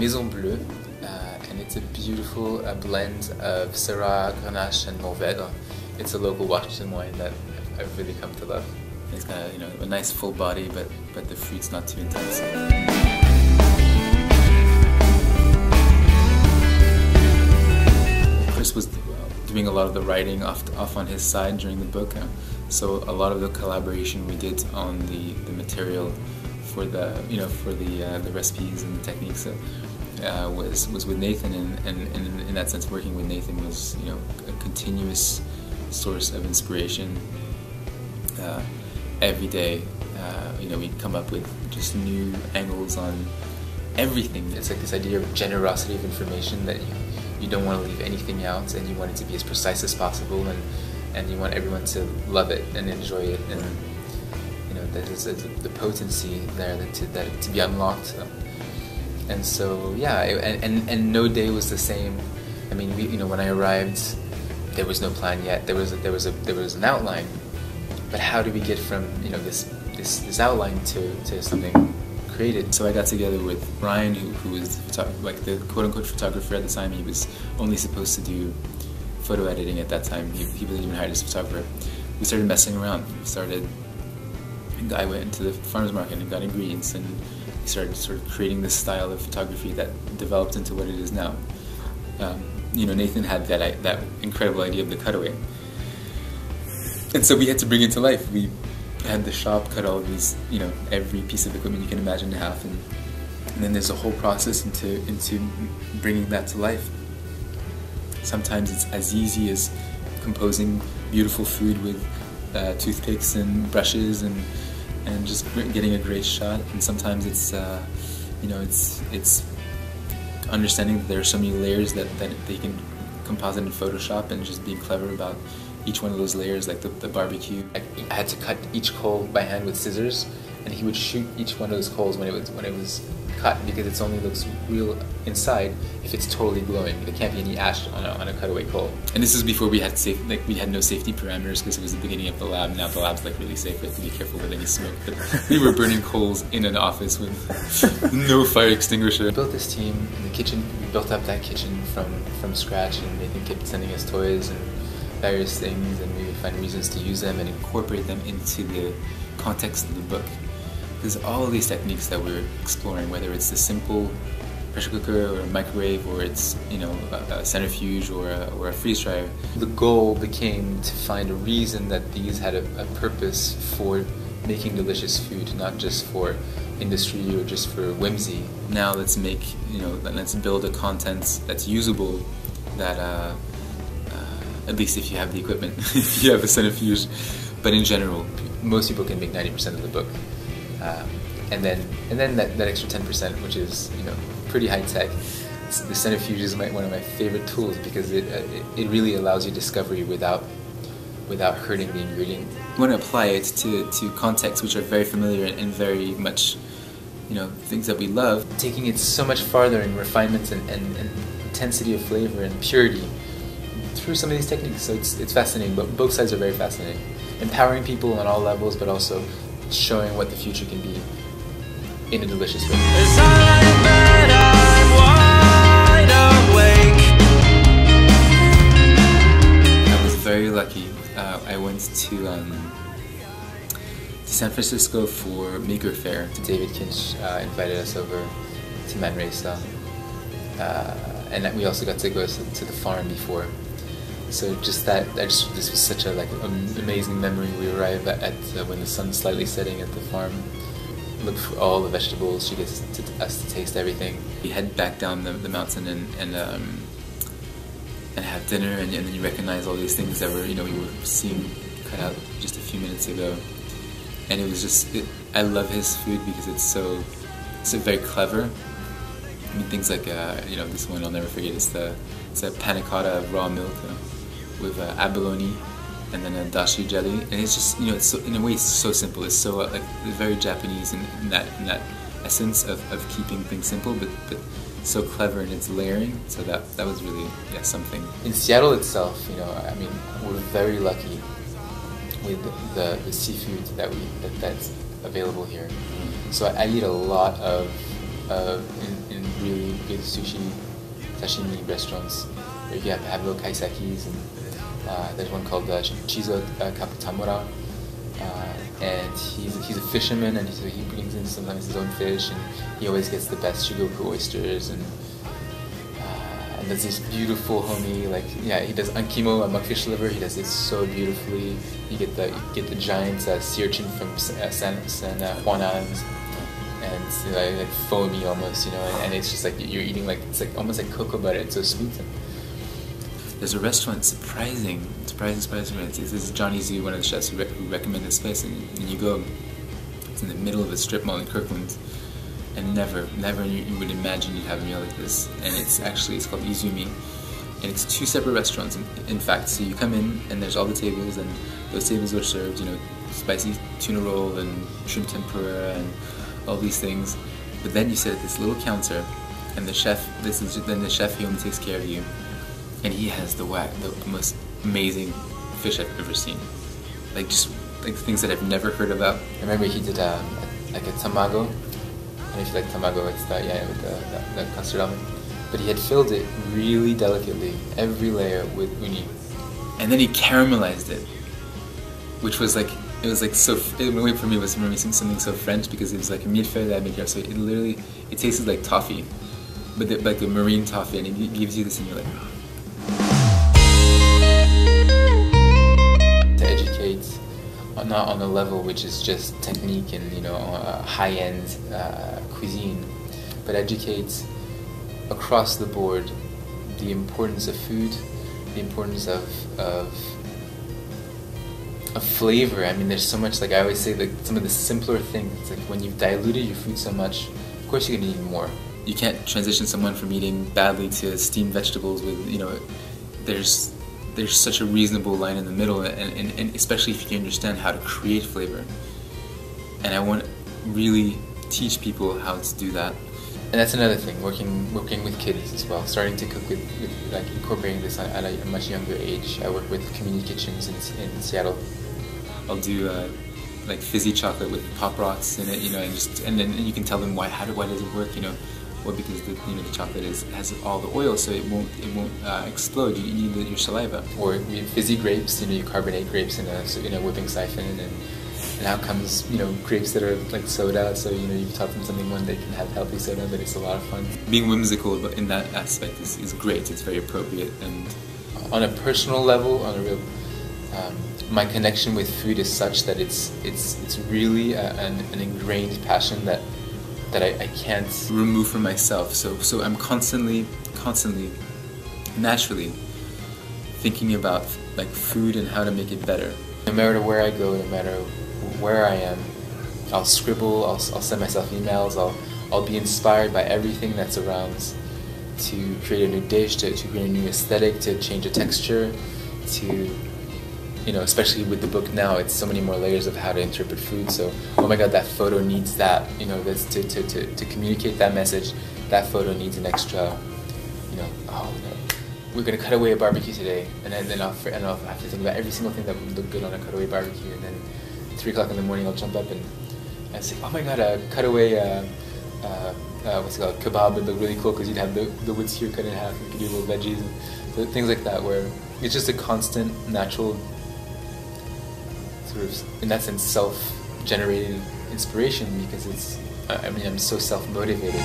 Maison Bleue, and it's a beautiful blend of Syrah, Grenache, and Mourvedre. It's a local Washington wine that I've really come to love. It's got a nice full body, but the fruit's not too intense. Chris was doing a lot of the writing off on his side during the book, so a lot of the collaboration we did on the material for the the recipes and the techniques was with Nathan, and in that sense, working with Nathan was a continuous source of inspiration. Every day, we'd come up with just new angles on everything. It's like this idea of generosity of information, that you don't want to leave anything out, and you want it to be as precise as possible, and you want everyone to love it and enjoy it, and there's the potency there that to be unlocked. And so yeah, and no day was the same. I mean, when I arrived, there was no plan yet. There was an outline, but how do we get from this outline to something created? So I got together with Ryan, who was the quote-unquote photographer at the time. He was only supposed to do photo editing at that time. He wasn't even hired as a photographer. We started messing around. I went into the farmer's market and got ingredients, and we started sort of creating this style of photography that developed into what it is now. Nathan had that incredible idea of the cutaway, and so we had to bring it to life. We had the shop cut all of these, every piece of equipment you can imagine to have, and then there's a whole process into bringing that to life. Sometimes it's as easy as composing beautiful food with toothpicks and brushes and just getting a great shot, and sometimes it's it's understanding that there are so many layers that they can composite in Photoshop, and just being clever about each one of those layers, like the barbecue. I had to cut each coal by hand with scissors, and he would shoot each one of those coals when it was cut, because it only looks real inside if it's totally glowing. There can't be any ash on a cutaway coal. And this is before we had we had no safety parameters, because it was the beginning of the lab. Now the lab's really safe. We have to be careful with any smoke. But we were burning coals in an office with no fire extinguisher. We built this team in the kitchen. We built up that kitchen from scratch, and Nathan kept sending us toys and various things, and we would find reasons to use them and incorporate them into the context of the book. Because all of these techniques that we're exploring, whether it's the simple pressure cooker or a microwave, or it's a centrifuge or a freeze dryer, the goal became to find a reason that these had a purpose for making delicious food, not just for industry or just for whimsy. Now let's let's build a content that's usable, that at least if you have the equipment, if you have a centrifuge. But in general, most people can make 90% of the book. And then that extra 10%, which is pretty high tech. The centrifuge is one of my favorite tools, because it really allows you discovery without hurting the ingredient. You want to apply it to contexts which are very familiar and very much things that we love. Taking it so much farther in refinement and intensity of flavor and purity through some of these techniques. So it's fascinating, but both sides are very fascinating. Empowering people on all levels, but also showing what the future can be in a delicious way. I was very lucky. I went to San Francisco for Maker Faire. David Kinch invited us over to Manresa, and we also got to go to the farm before. So this was such an amazing memory. We arrived at when the sun's slightly setting at the farm, look for all the vegetables. She gets us to taste everything. We head back down the mountain and have dinner, and then you recognize all these things that we were seeing cut out just a few minutes ago. And it was just, I love his food because it's so very clever. I mean, things like this one I'll never forget. It's a panna cotta of raw milk with abalone and then a dashi jelly, and it's just it's so, in a way it's so simple. It's so very Japanese in that essence of keeping things simple, but so clever in its layering. So that was really something. In Seattle itself, I mean, we're very lucky with the seafood that's available here. So I eat a lot of in really good sashimi restaurants where you have little kaisekis, and there's one called Chizo Kaputamura, and he's a fisherman, and he brings in sometimes his own fish, and he always gets the best Shugoku oysters, and there's this beautiful homie, like, yeah, he does ankimo, a monkfish liver. He does it so beautifully. You get the giant sea urchin from San Juanans, and like foamy almost, you know, and it's just like you're eating, like, it's like almost like cocoa butter. It's so sweet. There's a restaurant, surprising. This is Johnny Z, one of the chefs who recommended this place, and you go. It's in the middle of a strip mall in Kirkland. And never you would imagine you'd have a meal like this. And it's called Izumi, and it's two separate restaurants. In fact, so you come in and there's all the tables, and those tables are served, you know, spicy tuna roll and shrimp tempura and all these things. But then you sit at this little counter, and the chef, he only takes care of you, and he has the most amazing fish I've ever seen. Like, just like things that I've never heard about. I remember he did like a tamago. I don't know if you like tamago, it's that, yeah, with the custard almond. But he had filled it really delicately, every layer with uni. And then he caramelized it, which was like, it was like so, for me, it was something so French, because it was like a millefeuille that I made here. So it tasted like toffee, but like the marine toffee, and it gives you this, and you're like, to educate, not on a level which is just technique and, you know, high-end cuisine, but educates across the board the importance of food, the importance of flavor. I mean, there's so much, like I always say, like some of the simpler things. It's like when you've diluted your food so much, of course you're gonna eat more. You can't transition someone from eating badly to steamed vegetables with, you know, there's such a reasonable line in the middle, and especially if you understand how to create flavor. And I want to really teach people how to do that. And that's another thing, working with kids as well, starting to cook with like incorporating this at a much younger age. I work with community kitchens in Seattle. I'll do like fizzy chocolate with Pop Rocks in it, you know, and then you can tell them why does it work, you know. Well, because the chocolate has all the oil, so it won't explode. You need your saliva. Or we have fizzy grapes. You know, you carbonate grapes in a whipping siphon, and out comes, you know, grapes that are like soda. So, you know, you've taught them something when they can have healthy soda, but it's a lot of fun. Being whimsical in that aspect is great. It's very appropriate. And on a personal level, on a real, my connection with food is such that it's really an ingrained passion that I can't remove from myself. So I'm constantly, naturally thinking about like food and how to make it better. No matter where I go, no matter where I am, I'll scribble, I'll send myself emails, I'll be inspired by everything that's around to create a new dish, to create a new aesthetic, to change a texture, to, you know, especially with the book now, it's so many more layers of how to interpret food. So, oh my God, that photo needs that, you know, that's to communicate that message. That photo needs an extra, you know, oh, no, we're gonna cut away a barbecue today, and then I'll have to think about every single thing that would look good on a cutaway barbecue, and then 3 o'clock in the morning I'll jump up and say, oh my God, a cutaway, what's it called, kebab would look really cool because you'd have the wood skewer cut in half, and you could do little veggies, and so things like that, where it's just a constant, natural, sort of, in that sense, self-generated inspiration, because I'm so self-motivated.